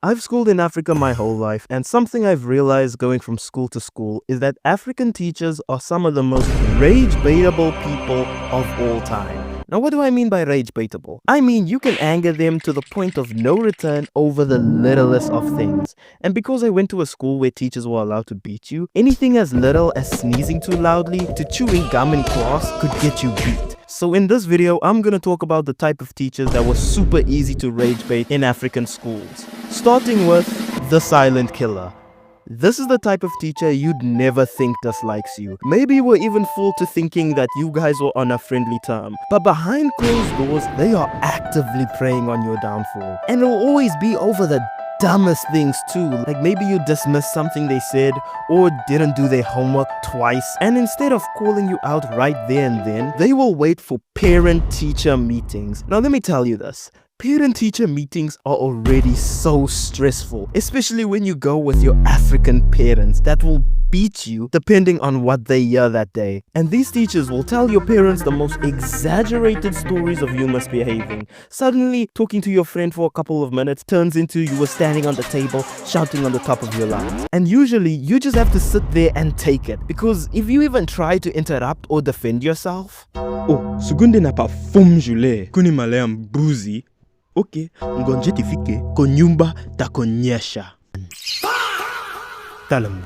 I've schooled in Africa my whole life, and something I've realized going from school to school is that African teachers are some of the most rage-baitable people of all time. Now, what do I mean by rage-baitable? I mean you can anger them to the point of no return over the littlest of things. And because I went to a school where teachers were allowed to beat you, anything as little as sneezing too loudly to chewing gum in class could get you beat. So in this video, I'm gonna talk about the type of teachers that were super easy to rage bait in African schools. Starting with the silent killer. This is the type of teacher you'd never think dislikes you. Maybe you were even fooled to thinking that you guys were on a friendly term. But behind closed doors, they are actively preying on your downfall. And it'll always be over the dumbest things too, like maybe you dismissed something they said or didn't do their homework twice, and instead of calling you out right there and then, they will wait for parent-teacher meetings. Now let me tell you this. Parent-teacher meetings are already so stressful, especially when you go with your African parents that will beat you depending on what they hear that day. And these teachers will tell your parents the most exaggerated stories of you misbehaving. Suddenly, talking to your friend for a couple of minutes turns into you were standing on the table shouting on the top of your lungs. And usually, you just have to sit there and take it, because if you even try to interrupt or defend yourself, oh, sugunde na parfum jule kuni malaya mbuzi. Okay, ngonje tifike konyumba takonyesha. Talam.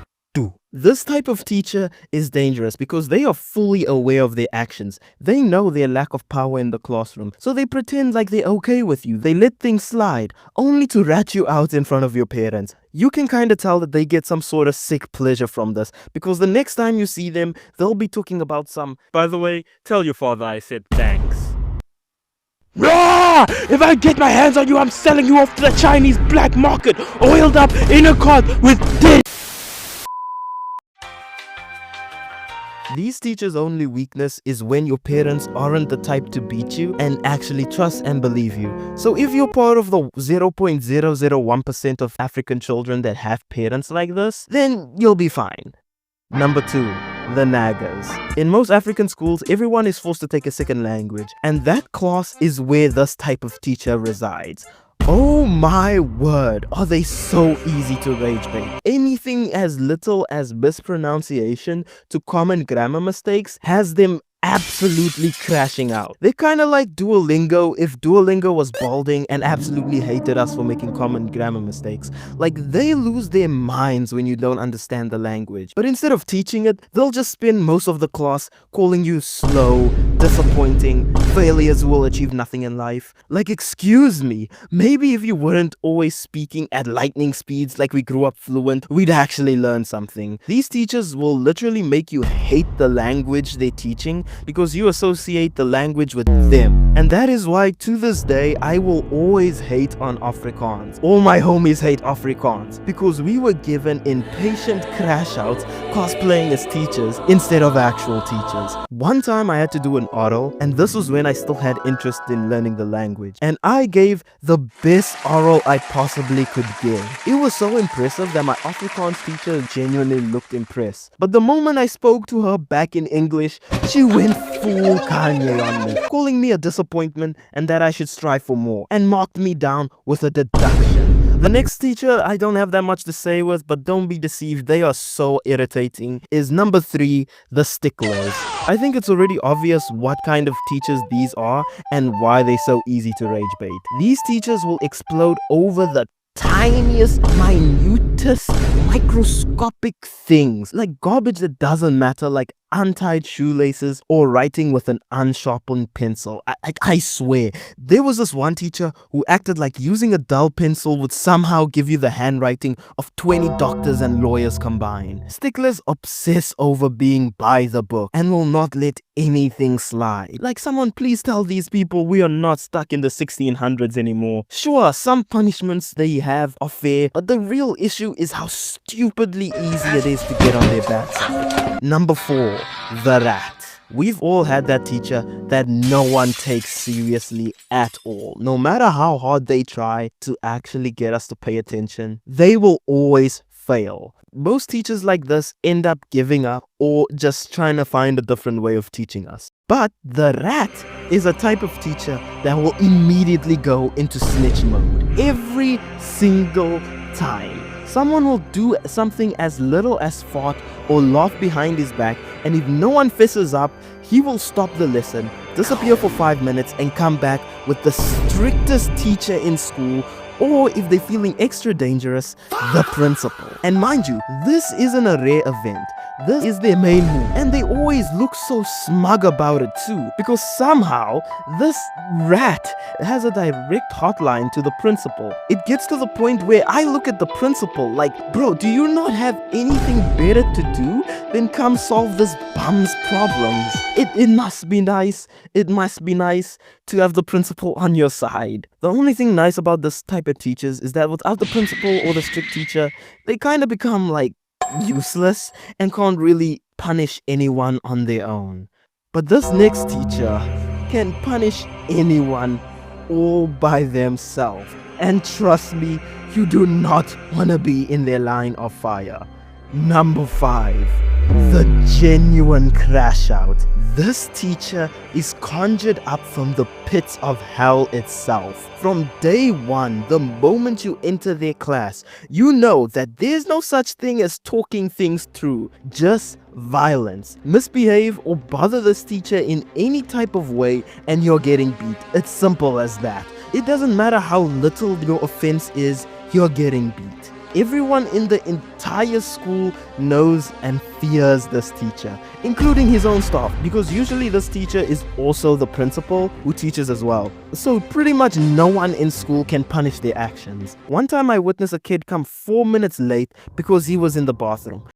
This type of teacher is dangerous because they are fully aware of their actions. They know their lack of power in the classroom, so they pretend like they're okay with you. They let things slide, only to rat you out in front of your parents. You can kind of tell that they get some sort of sick pleasure from this, because the next time you see them, they'll be talking about some, "By the way, tell your father I said thanks." Rah! If I get my hands on you, I'm selling you off to the Chinese black market, oiled up in a cart with dead. These teachers' only weakness is when your parents aren't the type to beat you and actually trust and believe you. So if you're part of the 0.001% of African children that have parents like this, then you'll be fine. Number 2. The naggers. In most African schools, everyone is forced to take a second language, and that class is where this type of teacher resides. Oh my word, are they so easy to rage bait. Anything as little as mispronunciation to common grammar mistakes has them absolutely crashing out. They're kind of like Duolingo if Duolingo was balding and absolutely hated us for making common grammar mistakes. Like, they lose their minds when you don't understand the language. But instead of teaching it, they'll just spend most of the class calling you slow, disappointing, failures who will achieve nothing in life. Like, excuse me, maybe if you weren't always speaking at lightning speeds like we grew up fluent, we'd actually learn something. These teachers will literally make you hate the language they're teaching, because you associate the language with them. And that is why to this day I will always hate on Afrikaans. All my homies hate Afrikaans because we were given impatient crash outs cosplaying as teachers instead of actual teachers. One time I had to do an oral, and this was when I still had interest in learning the language, and I gave the best oral I possibly could give. It was so impressive that my Afrikaans teacher genuinely looked impressed. But the moment I spoke to her back in English, she went full Kanye on me, calling me a disappointment and that I should strive for more, and marked me down with a deduction. The next teacher I don't have that much to say with, but don't be deceived, they are so irritating, is number 3, the sticklers. I think it's already obvious what kind of teachers these are and why they're so easy to rage bait. These teachers will explode over the tiniest, minutest, microscopic things, like garbage that doesn't matter, like untied shoelaces or writing with an unsharpened pencil. I swear, there was this one teacher who acted like using a dull pencil would somehow give you the handwriting of 20 doctors and lawyers combined. Sticklers obsess over being by the book and will not let anything slide. Like, someone please tell these people we are not stuck in the 1600s anymore. Sure, some punishments they have are fair, but the real issue is how stupidly easy it is to get on their bad side. Number 4. The rat. We've all had that teacher that no one takes seriously at all. No matter how hard they try to actually get us to pay attention, they will always fail. Most teachers like this end up giving up or just trying to find a different way of teaching us. But the rat is a type of teacher that will immediately go into snitch mode. every single time. Someone will do something as little as fart or laugh behind his back, and if no one fesses up, he will stop the lesson, disappear for 5 minutes, and come back with the strictest teacher in school, or if they're feeling extra dangerous, the principal. And mind you, this isn't a rare event. This is their main move, and they always look so smug about it too, because somehow this rat has a direct hotline to the principal. It gets to the point where I look at the principal like, bro, do you not have anything better to do than come solve this bum's problems? It must be nice. It must be nice to have the principal on your side. The only thing nice about this type of teachers is that without the principal or the strict teacher, they kind of become like useless and can't really punish anyone on their own. But this next teacher can punish anyone all by themselves. And trust me, you do not want to be in their line of fire. Number 5. The genuine crash out. This teacher is conjured up from the pits of hell itself. From day one, the moment you enter their class, you know that there's no such thing as talking things through, just violence. Misbehave or bother this teacher in any type of way and you're getting beat. It's simple as that. It doesn't matter how little your offense is, you're getting beat. Everyone in the entire school knows and fears this teacher, including his own staff, because usually this teacher is also the principal who teaches as well. So pretty much no one in school can punish their actions. One time I witnessed a kid come 4 minutes late because he was in the bathroom.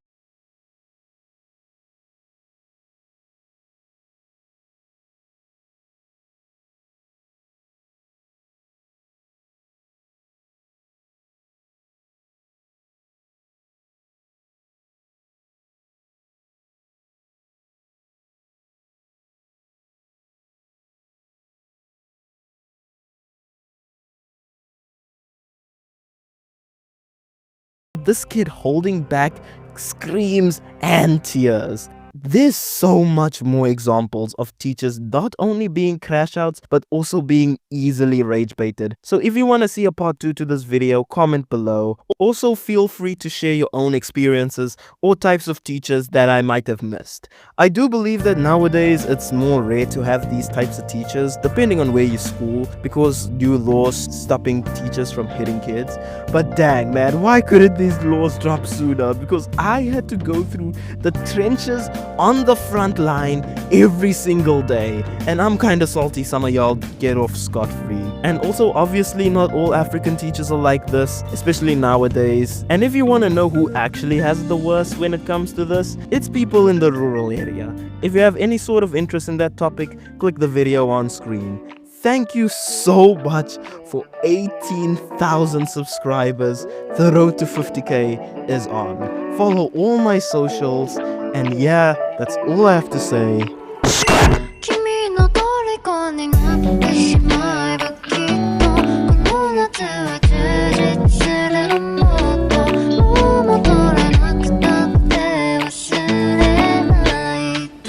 This kid holding back screams and tears. There's so much more examples of teachers not only being crash outs but also being easily rage baited. So if you want to see a part 2 to this video, comment below. Also feel free to share your own experiences or types of teachers that I might have missed. I do believe that nowadays it's more rare to have these types of teachers depending on where you school, because new laws stopping teachers from hitting kids. But dang man, why couldn't these laws drop sooner? Because I had to go through the trenches on the front line every single day, and I'm kinda salty some of y'all get off scot-free. And also obviously not all African teachers are like this, especially nowadays. And if you want to know who actually has the worst when it comes to this, it's people in the rural area. If you have any sort of interest in that topic, click the video on screen. Thank you so much for 18,000 subscribers. The road to 50k is on. Follow all my socials, and yeah, that's all I have to say.